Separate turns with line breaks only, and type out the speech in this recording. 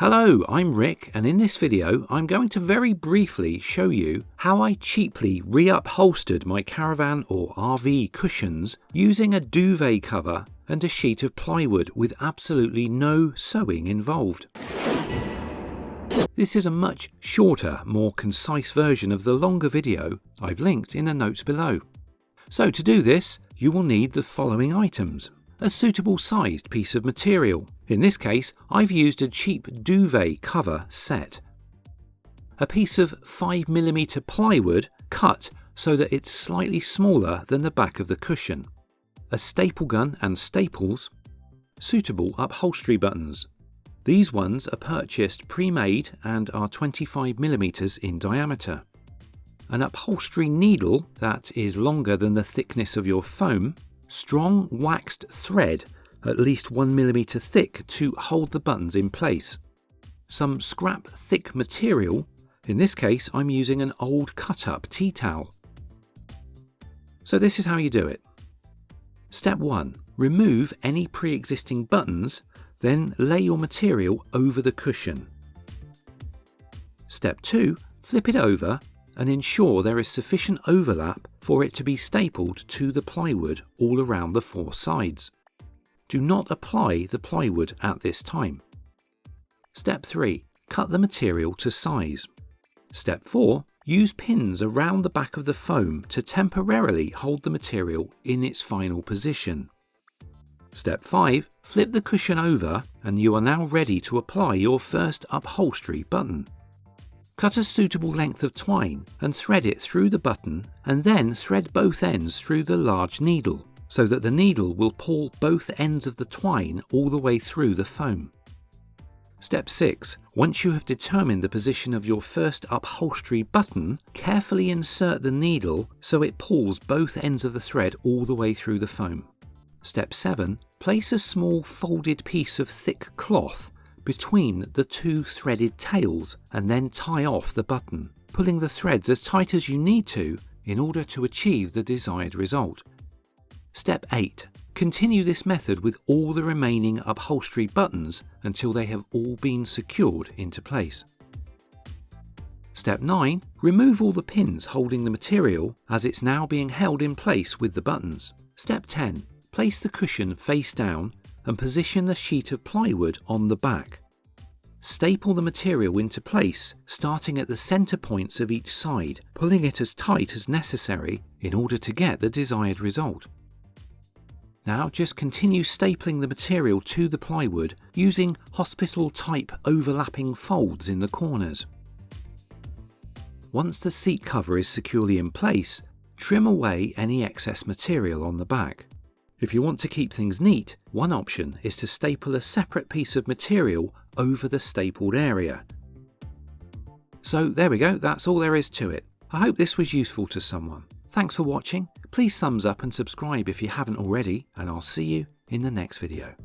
Hello, I'm Rick, and in this video I'm going to very briefly show you how I cheaply reupholstered my caravan or RV cushions using a duvet cover and a sheet of plywood with absolutely no sewing involved. This is a much shorter, more concise version of the longer video I've linked in the notes below. So to do this, you will need the following items. A suitable sized piece of material. In this case, I've used a cheap duvet cover set. A piece of 5mm plywood cut so that it's slightly smaller than the back of the cushion. A staple gun and staples. Suitable upholstery buttons. These ones are purchased pre-made and are 25mm in diameter. An upholstery needle that is longer than the thickness of your foam. Strong waxed thread, at least 1mm thick, to hold the buttons in place. Some scrap thick material, in this case I'm using an old cut-up tea towel. So this is how you do it. Step 1. Remove any pre-existing buttons, then lay your material over the cushion. Step 2. Flip it over and ensure there is sufficient overlap for it to be stapled to the plywood all around the four sides. Do not apply the plywood at this time. Step 3. Cut the material to size. Step 4. Use pins around the back of the foam to temporarily hold the material in its final position. Step 5. Flip the cushion over and you are now ready to apply your first upholstery button. Cut a suitable length of twine and thread it through the button, and then thread both ends through the large needle so that the needle will pull both ends of the twine all the way through the foam. Step 6. Once you have determined the position of your first upholstery button, carefully insert the needle so it pulls both ends of the thread all the way through the foam. Step 7. Place a small folded piece of thick cloth between the two threaded tails and then tie off the button, pulling the threads as tight as you need to in order to achieve the desired result. Step 8. Continue this method with all the remaining upholstery buttons until they have all been secured into place. Step 9. Remove all the pins holding the material as it's now being held in place with the buttons. Step 10. Place the cushion face down and position the sheet of plywood on the back. Staple the material into place, starting at the center points of each side, pulling it as tight as necessary in order to get the desired result. Now just continue stapling the material to the plywood using hospital-type overlapping folds in the corners. Once the seat cover is securely in place, trim away any excess material on the back. If you want to keep things neat, one option is to staple a separate piece of material over the stapled area. So there we go, that's all there is to it. I hope this was useful to someone. Thanks for watching. Please thumbs up and subscribe if you haven't already, and I'll see you in the next video.